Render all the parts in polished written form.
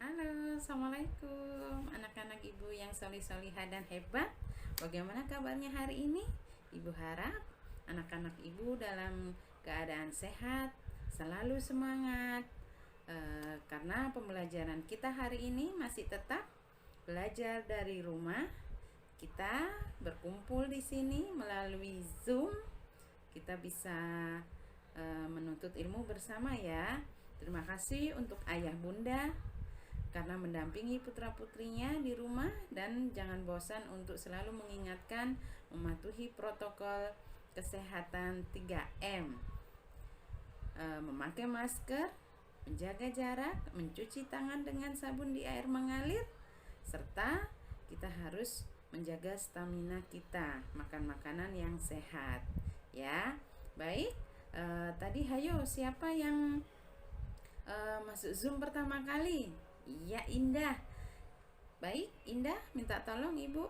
Halo, assalamualaikum anak-anak ibu yang solih-solihah dan hebat. Bagaimana kabarnya hari ini? Ibu harap anak-anak ibu dalam keadaan sehat, selalu semangat. Karena pembelajaran kita hari ini masih tetap belajar dari rumah. Kita berkumpul di sini melalui Zoom. Kita bisa menuntut ilmu bersama ya. Terima kasih untuk ayah bunda karena mendampingi putra-putrinya di rumah, dan jangan bosan untuk selalu mengingatkan mematuhi protokol kesehatan 3M. Memakai masker, menjaga jarak, mencuci tangan dengan sabun di air mengalir, serta kita harus menjaga stamina kita, makan makanan yang sehat ya. Baik, tadi hayo siapa yang masuk Zoom pertama kali? Iya, Indah. Baik, Indah minta tolong Ibu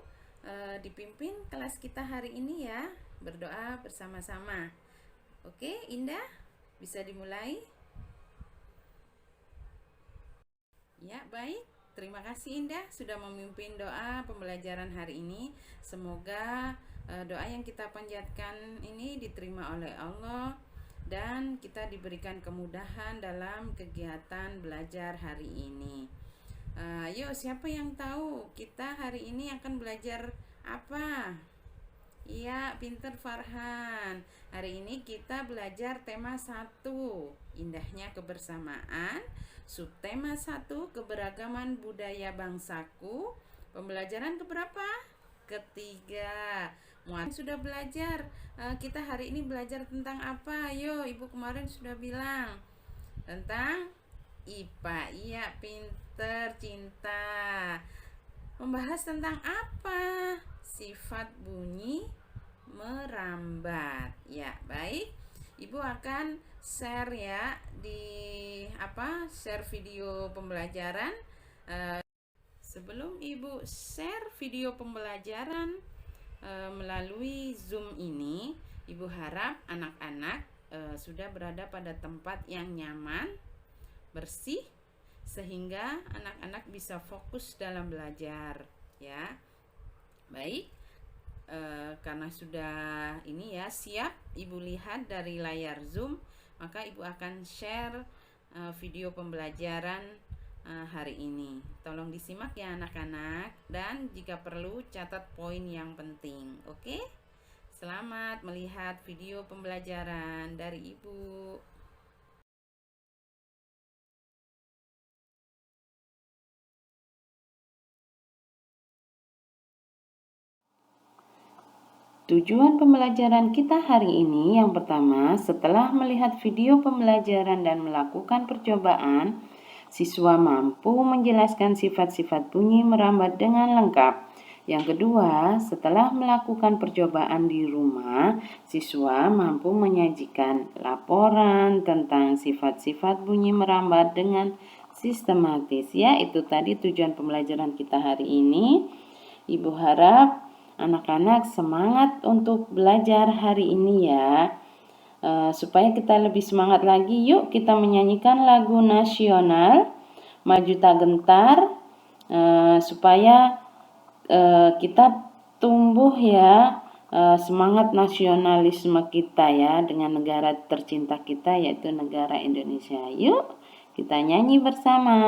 dipimpin kelas kita hari ini ya. Berdoa bersama-sama. Oke, Indah, bisa dimulai? Ya, baik. Terima kasih Indah sudah memimpin doa pembelajaran hari ini. Semoga doa yang kita panjatkan ini diterima oleh Allah dan kita diberikan kemudahan dalam kegiatan belajar hari ini. Ayo, siapa yang tahu kita hari ini akan belajar apa? Iya, pinter Farhan. Hari ini kita belajar tema 1, indahnya kebersamaan. Subtema 1, keberagaman budaya bangsaku. Pembelajaran keberapa? Ketiga. Muat sudah belajar. Kita hari ini belajar tentang apa? Ayo, Ibu kemarin sudah bilang tentang IPA. Iya, pinter Cinta. Membahas tentang apa? Sifat bunyi merambat. Ya, baik. Ibu akan share ya share video pembelajaran. Sebelum Ibu share video pembelajaran melalui Zoom ini, Ibu harap anak-anak sudah berada pada tempat yang nyaman, bersih, sehingga anak-anak bisa fokus dalam belajar ya. Baik, karena sudah ini ya siap Ibu lihat dari layar Zoom, maka Ibu akan share video pembelajaran hari ini. Tolong disimak ya anak-anak, dan jika perlu catat poin yang penting. Oke? Selamat melihat video pembelajaran dari Ibu. Tujuan pembelajaran kita hari ini yang pertama, setelah melihat video pembelajaran dan melakukan percobaan, siswa mampu menjelaskan sifat-sifat bunyi merambat dengan lengkap. Yang kedua, setelah melakukan percobaan di rumah, siswa mampu menyajikan laporan tentang sifat-sifat bunyi merambat dengan sistematis. Ya, itu tadi tujuan pembelajaran kita hari ini. Ibu harap anak-anak semangat untuk belajar hari ini ya. Supaya kita lebih semangat lagi, yuk kita menyanyikan lagu nasional Maju Tak Gentar, supaya kita tumbuh ya semangat nasionalisme kita ya dengan negara tercinta kita, yaitu negara Indonesia. Yuk kita nyanyi bersama.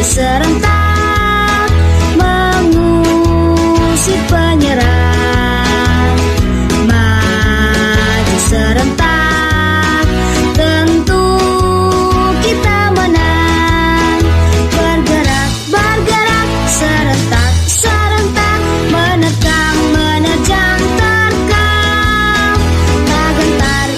Serentak mengusir penyerang, maju serentak tentu kita menang. Bergerak, bergerak serentak, serentak menerkam, menerjang, terkam. Tak gentar,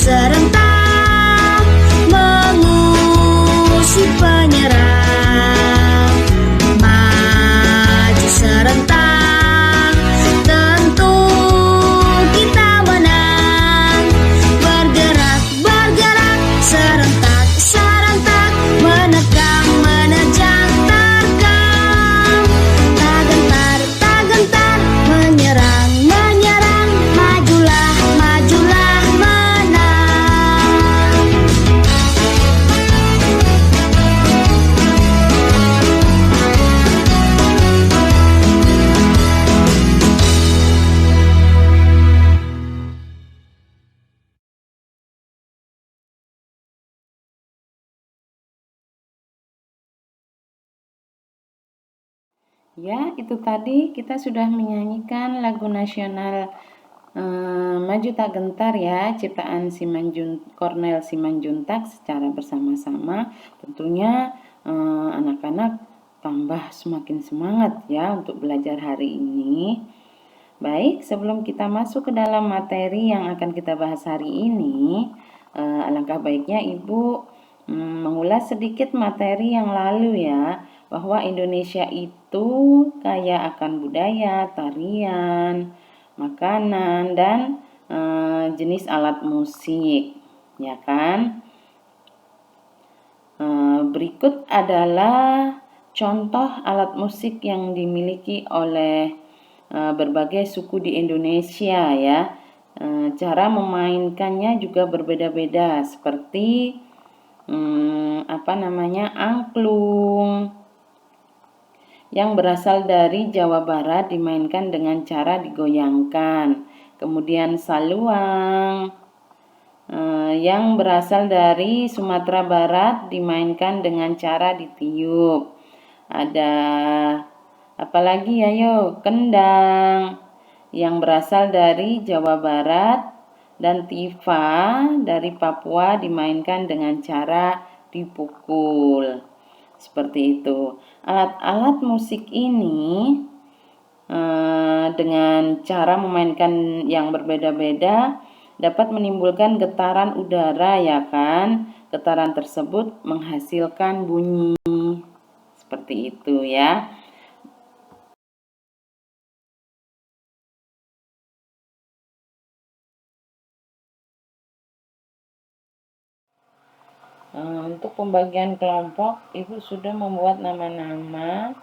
serentak mengusir penyerang. Maju serentak, tentu kita menang. Bergerak, bergerak, serentak, serentak, menerkam, menerjang, terkam. Tak gentar, tak gentar, menyerang, menyerang, majulah, majulah, menang. Ya, itu tadi kita sudah menyanyikan lagu nasional Maju Tak Gentar ya, ciptaan Cornel Simanjuntak secara bersama-sama. Tentunya anak-anak tambah semakin semangat ya untuk belajar hari ini. Baik, sebelum kita masuk ke dalam materi yang akan kita bahas hari ini, alangkah baiknya Ibu mengulas sedikit materi yang lalu ya, bahwa Indonesia itu kaya akan budaya, tarian, makanan, dan jenis alat musik, ya kan? Berikut adalah contoh alat musik yang dimiliki oleh berbagai suku di Indonesia ya. Cara memainkannya juga berbeda-beda seperti angklung yang berasal dari Jawa Barat dimainkan dengan cara digoyangkan. Kemudian saluang yang berasal dari Sumatera Barat dimainkan dengan cara ditiup. Ada apalagi ayo, kendang yang berasal dari Jawa Barat, dan tifa dari Papua dimainkan dengan cara dipukul. Seperti itu. Alat-alat musik ini dengan cara memainkan yang berbeda-beda dapat menimbulkan getaran udara ya kan. Getaran tersebut menghasilkan bunyi. Seperti itu ya. Untuk pembagian kelompok, Ibu sudah membuat nama-nama.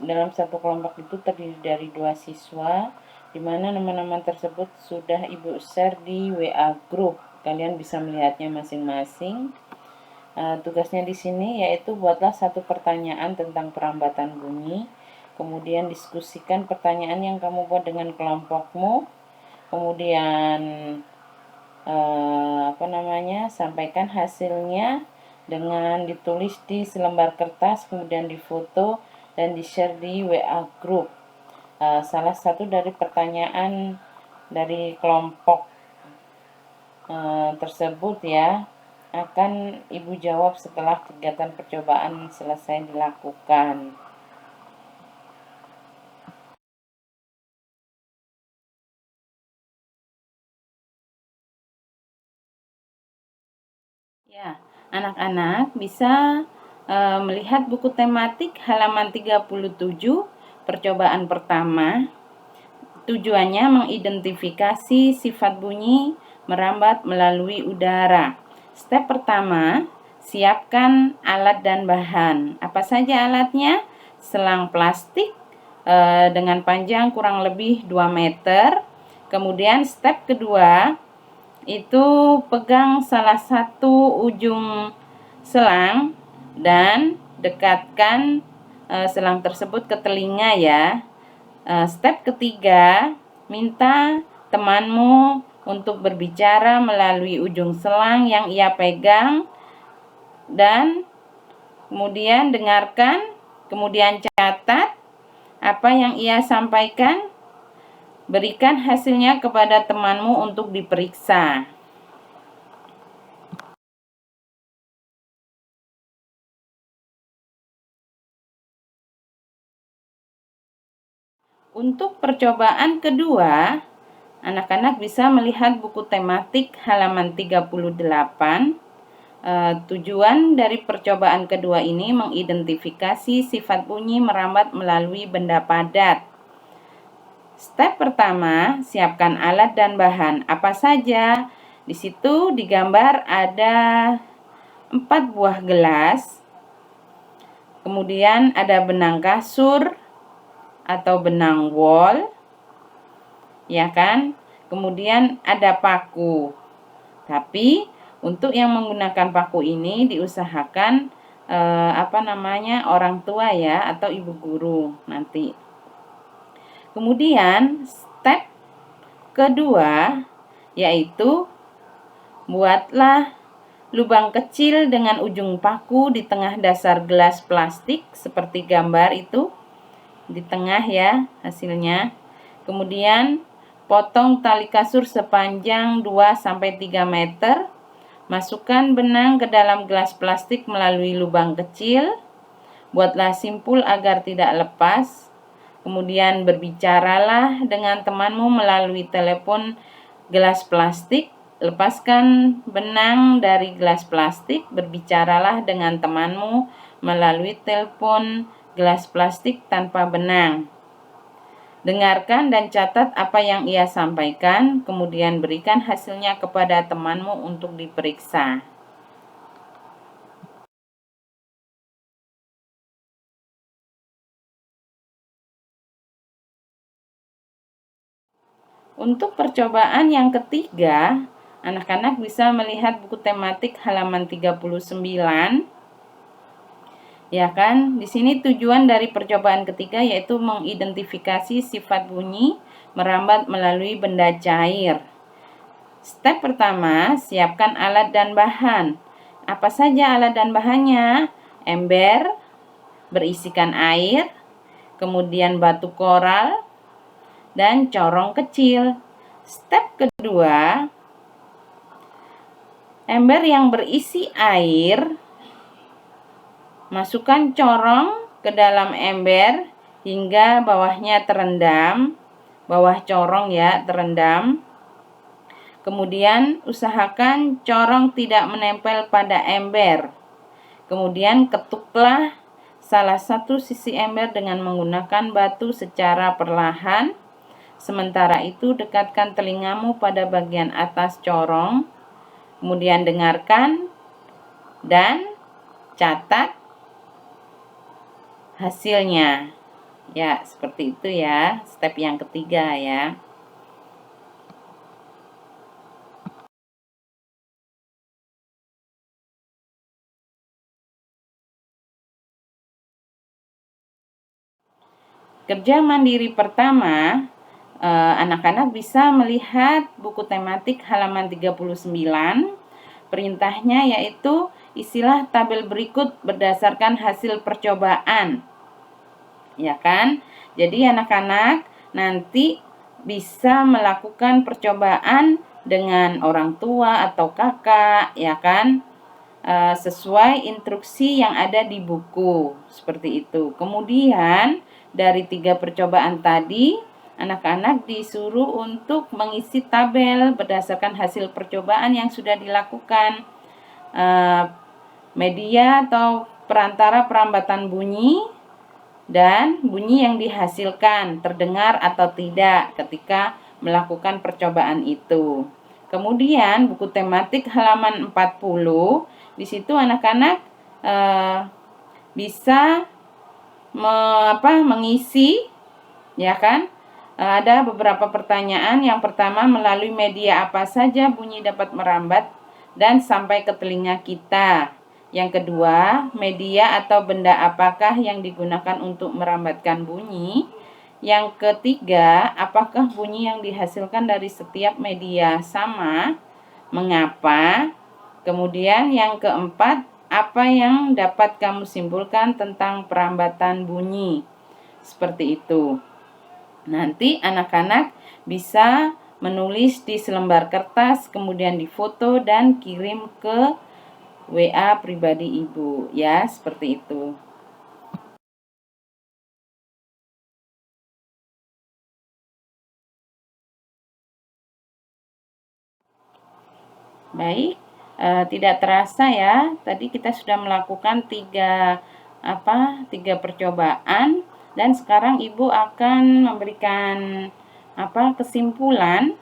Dalam satu kelompok itu terdiri dari 2 siswa, di mana nama-nama tersebut sudah Ibu share di WA group. Kalian bisa melihatnya masing-masing. Tugasnya di sini yaitu buatlah satu pertanyaan tentang perambatan bunyi, kemudian diskusikan pertanyaan yang kamu buat dengan kelompokmu, kemudian sampaikan hasilnya dengan ditulis di selembar kertas, kemudian difoto dan di-share di WA group. Salah satu dari pertanyaan dari kelompok tersebut ya akan Ibu jawab setelah kegiatan percobaan selesai dilakukan. Ya, anak-anak bisa melihat buku tematik halaman 37, percobaan pertama. Tujuannya mengidentifikasi sifat bunyi merambat melalui udara. Step pertama, siapkan alat dan bahan. Apa saja alatnya? Selang plastik dengan panjang kurang lebih 2 meter. Kemudian step kedua, itu pegang salah satu ujung selang dan dekatkan selang tersebut ke telinga ya. Step ketiga, minta temanmu untuk berbicara melalui ujung selang yang ia pegang dan kemudian dengarkan, kemudian catat apa yang ia sampaikan. Berikan hasilnya kepada temanmu untuk diperiksa. Untuk percobaan kedua, Anak-anak bisa melihat buku tematik halaman 38. Tujuan dari percobaan kedua ini mengidentifikasi sifat bunyi merambat melalui benda padat. Step pertama, siapkan alat dan bahan. Apa saja? Di situ digambar ada 4 buah gelas. Kemudian ada benang kasur atau benang wol, ya kan? Kemudian ada paku. Tapi untuk yang menggunakan paku ini diusahakan orang tua ya atau ibu guru nanti. Kemudian step kedua yaitu buatlah lubang kecil dengan ujung paku di tengah dasar gelas plastik seperti gambar itu. Di tengah ya hasilnya. Kemudian potong tali kasur sepanjang 2-3 meter. Masukkan benang ke dalam gelas plastik melalui lubang kecil. Buatlah simpul agar tidak lepas. Kemudian berbicaralah dengan temanmu melalui telepon gelas plastik. Lepaskan benang dari gelas plastik. Berbicaralah dengan temanmu melalui telepon gelas plastik tanpa benang. Dengarkan dan catat apa yang ia sampaikan, kemudian berikan hasilnya kepada temanmu untuk diperiksa. Untuk percobaan yang ketiga, anak-anak bisa melihat buku tematik halaman 39. Ya kan? Di sini tujuan dari percobaan ketiga yaitu mengidentifikasi sifat bunyi merambat melalui benda cair. Step pertama, siapkan alat dan bahan. Apa saja alat dan bahannya? Ember berisikan air, kemudian batu koral, dan corong kecil. Step kedua, ember yang berisi air, masukkan corong ke dalam ember hingga bawahnya terendam, bawah corong ya terendam. Kemudian usahakan corong tidak menempel pada ember. Kemudian ketuklah salah satu sisi ember dengan menggunakan batu secara perlahan. Sementara itu dekatkan telingamu pada bagian atas corong. Kemudian dengarkan dan catat hasilnya. Ya, seperti itu ya, step yang ketiga ya. Kerja mandiri pertama, anak-anak bisa melihat buku tematik halaman 39. Perintahnya yaitu isilah tabel berikut berdasarkan hasil percobaan. Ya kan? Jadi anak-anak nanti bisa melakukan percobaan dengan orang tua atau kakak, ya kan? Sesuai instruksi yang ada di buku, seperti itu. Kemudian dari 3 percobaan tadi, anak-anak disuruh untuk mengisi tabel berdasarkan hasil percobaan yang sudah dilakukan. Media atau perantara perambatan bunyi dan bunyi yang dihasilkan terdengar atau tidak ketika melakukan percobaan itu. Kemudian buku tematik halaman 40, di situ anak-anak bisa mengisi, ya kan? Ada beberapa pertanyaan. Yang pertama, melalui media apa saja bunyi dapat merambat dan sampai ke telinga kita. Yang kedua, media atau benda apakah yang digunakan untuk merambatkan bunyi. Yang ketiga, apakah bunyi yang dihasilkan dari setiap media sama? Mengapa? Kemudian yang keempat, apa yang dapat kamu simpulkan tentang perambatan bunyi? Seperti itu. Nanti anak-anak bisa menulis di selembar kertas, kemudian difoto dan kirim ke WA pribadi ibu, ya, seperti itu. Baik, tidak terasa ya, tadi kita sudah melakukan tiga percobaan, dan sekarang Ibu akan memberikan kesimpulan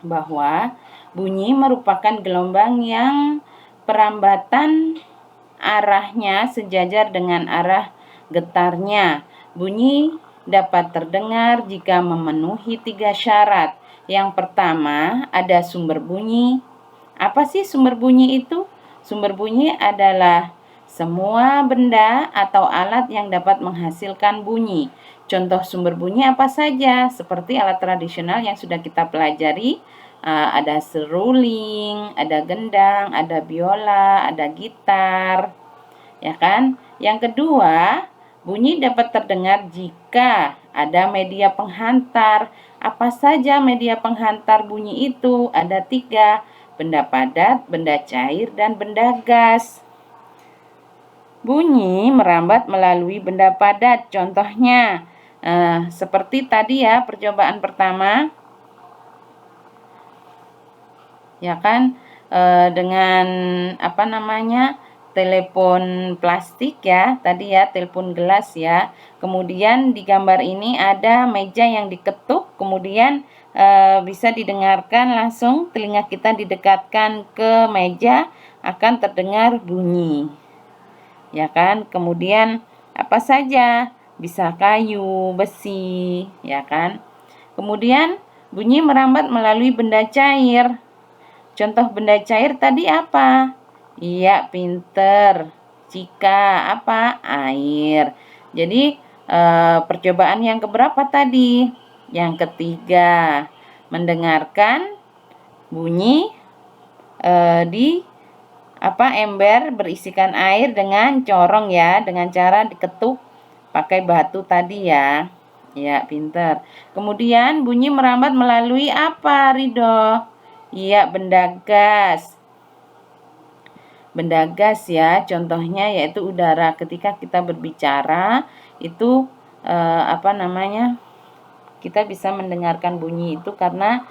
bahwa bunyi merupakan gelombang yang perambatan arahnya sejajar dengan arah getarnya. Bunyi dapat terdengar jika memenuhi 3 syarat. Yang pertama, ada sumber bunyi. Apa sih sumber bunyi itu? Sumber bunyi adalah semua benda atau alat yang dapat menghasilkan bunyi. Contoh sumber bunyi apa saja? Seperti alat tradisional yang sudah kita pelajari, ada seruling, ada gendang, ada biola, ada gitar, ya kan? Yang kedua, bunyi dapat terdengar jika ada media penghantar. Apa saja media penghantar bunyi itu? Ada 3, benda padat, benda cair, dan benda gas. Bunyi merambat melalui benda padat, contohnya seperti tadi ya, percobaan pertama, ya kan, dengan telepon plastik ya, tadi ya, telepon gelas ya. Kemudian di gambar ini ada meja yang diketuk, kemudian bisa didengarkan langsung, telinga kita didekatkan ke meja, akan terdengar bunyi, ya kan. Kemudian apa saja, bisa kayu, besi, ya kan. Kemudian bunyi merambat melalui benda cair. Contoh benda cair tadi apa? Iya, pinter. Jika apa? Air. Jadi percobaan yang keberapa tadi? Yang ketiga, mendengarkan bunyi di ember berisikan air dengan corong ya, dengan cara diketuk pakai batu tadi ya. Ya, pinter. Kemudian bunyi merambat melalui apa, Ridho? Iya, benda gas. Benda gas ya, contohnya yaitu udara. Ketika kita berbicara, itu kita bisa mendengarkan bunyi itu karena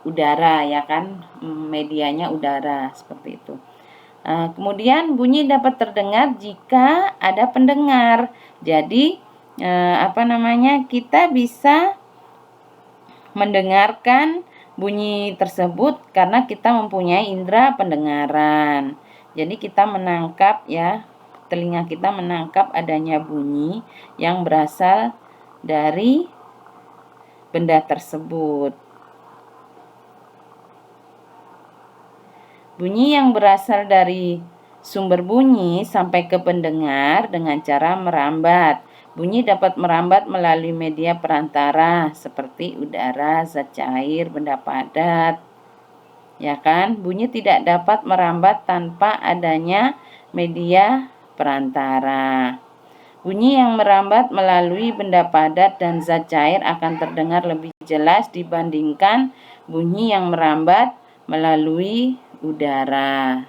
udara ya kan, medianya udara, seperti itu. Kemudian bunyi dapat terdengar jika ada pendengar. Jadi kita bisa mendengarkan bunyi tersebut karena kita mempunyai indera pendengaran. Jadi kita menangkap ya, telinga kita menangkap adanya bunyi yang berasal dari benda tersebut. Bunyi yang berasal dari sumber bunyi sampai ke pendengar dengan cara merambat. Bunyi dapat merambat melalui media perantara seperti udara, zat cair, benda padat. Ya kan? Bunyi tidak dapat merambat tanpa adanya media perantara. Bunyi yang merambat melalui benda padat dan zat cair akan terdengar lebih jelas dibandingkan bunyi yang merambat melalui udara.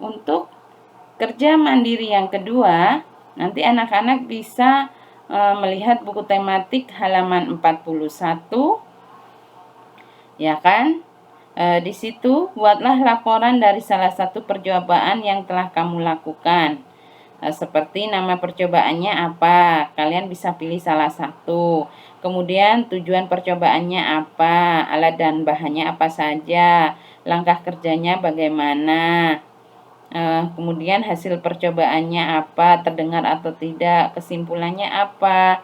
Untuk kerja mandiri yang kedua, nanti anak-anak bisa melihat buku tematik halaman 41, ya kan? Di situ buatlah laporan dari salah satu percobaan yang telah kamu lakukan. Seperti nama percobaannya apa, kalian bisa pilih salah satu. Kemudian tujuan percobaannya apa, alat dan bahannya apa saja, langkah kerjanya bagaimana. Kemudian hasil percobaannya apa, terdengar atau tidak, kesimpulannya apa.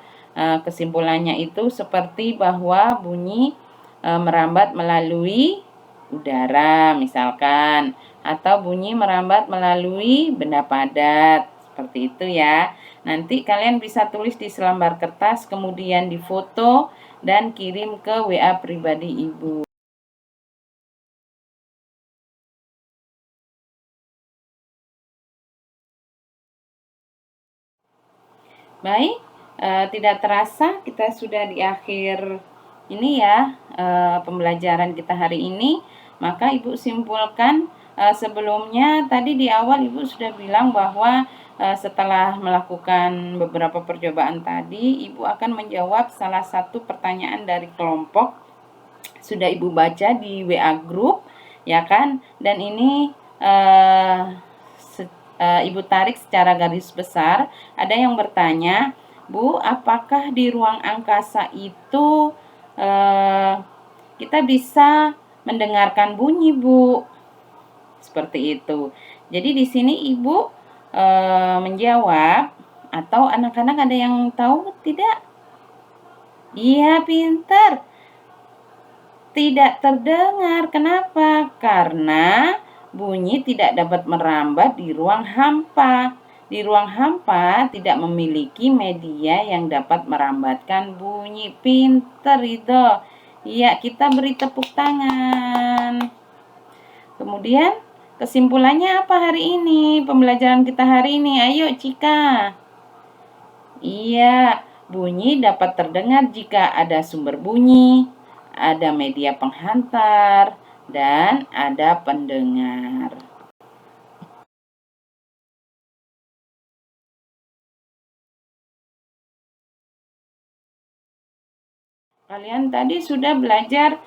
Kesimpulannya itu seperti bahwa bunyi merambat melalui udara misalkan, atau bunyi merambat melalui benda padat, seperti itu ya. Nanti kalian bisa tulis di selembar kertas, kemudian difoto dan kirim ke WA pribadi Ibu. Baik, tidak terasa kita sudah di akhir ini ya, pembelajaran kita hari ini. Maka Ibu simpulkan sebelumnya tadi di awal Ibu sudah bilang bahwa setelah melakukan beberapa percobaan tadi, Ibu akan menjawab salah satu pertanyaan dari kelompok. Sudah Ibu baca di WA group, ya kan? Dan ini Ibu tarik secara garis besar. Ada yang bertanya, Bu, apakah di ruang angkasa itu kita bisa mendengarkan bunyi, Bu? Seperti itu. Jadi di sini Ibu menjawab, atau anak-anak ada yang tahu tidak? Iya, pintar. Tidak terdengar. Kenapa? Karena bunyi tidak dapat merambat di ruang hampa. Di ruang hampa tidak memiliki media yang dapat merambatkan bunyi. Pintar itu. Iya, kita beri tepuk tangan. Kemudian kesimpulannya apa hari ini? Pembelajaran kita hari ini. Ayo, Cika. Iya, bunyi dapat terdengar jika ada sumber bunyi, ada media penghantar, dan ada pendengar. Kalian tadi sudah belajar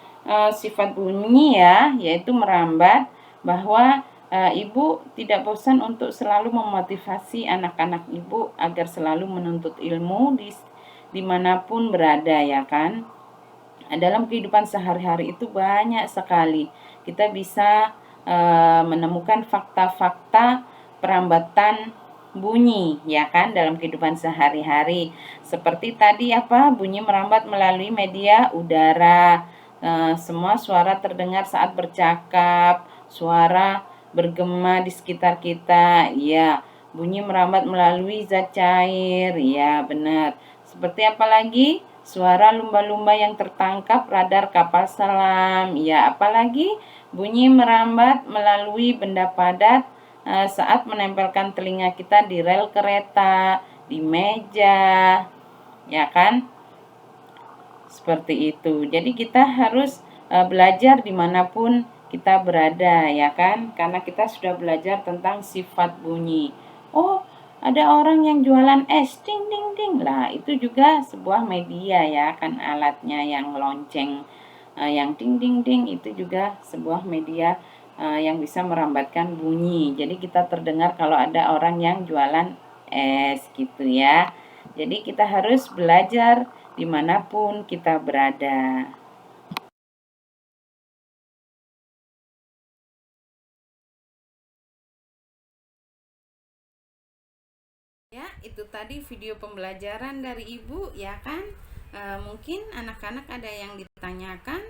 sifat bunyi ya, yaitu merambat, bahwa Ibu tidak bosan untuk selalu memotivasi anak-anak Ibu agar selalu menuntut ilmu dimanapun berada, ya kan? Dalam kehidupan sehari-hari itu banyak sekali kita bisa menemukan fakta-fakta perambatan bunyi, ya kan, dalam kehidupan sehari-hari. Seperti tadi bunyi merambat melalui media udara. Semua suara terdengar saat bercakap, suara bergema di sekitar kita. Ya, bunyi merambat melalui zat cair. Ya, benar. Seperti apa lagi? Suara lumba-lumba yang tertangkap radar kapal selam. Ya, apalagi bunyi merambat melalui benda padat saat menempelkan telinga kita di rel kereta, di meja, ya kan? Seperti itu. Jadi kita harus belajar dimanapun kita berada, ya kan? Karena kita sudah belajar tentang sifat bunyi. Oh, ada orang yang jualan es, ding ding ding. Lah, itu juga sebuah media, ya kan, alatnya yang lonceng, yang ding ding ding itu juga sebuah media yang bisa merambatkan bunyi. Jadi kita terdengar kalau ada orang yang jualan es gitu ya. Jadi kita harus belajar dimanapun kita berada. Ya, itu tadi video pembelajaran dari Ibu, ya kan? Mungkin anak-anak ada yang ditanyakan.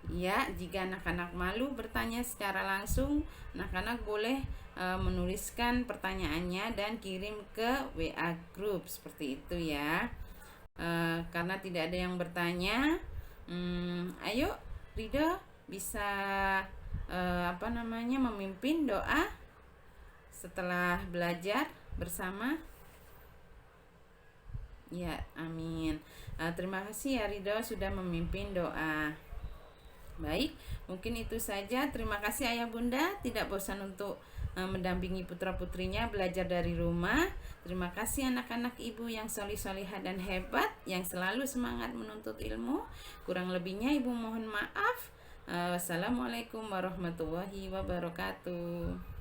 Ya, jika anak-anak malu bertanya secara langsung, anak-anak boleh menuliskan pertanyaannya dan kirim ke WA group seperti itu ya. Karena tidak ada yang bertanya, ayo Rido bisa memimpin doa setelah belajar bersama. Ya, amin. Terima kasih ya Rido sudah memimpin doa. Baik, mungkin itu saja. Terima kasih Ayah Bunda tidak bosan untuk mendampingi putra-putrinya belajar dari rumah. Terima kasih anak-anak Ibu yang solih-solihah dan hebat, yang selalu semangat menuntut ilmu. Kurang lebihnya Ibu mohon maaf. Wassalamualaikum warahmatullahi wabarakatuh.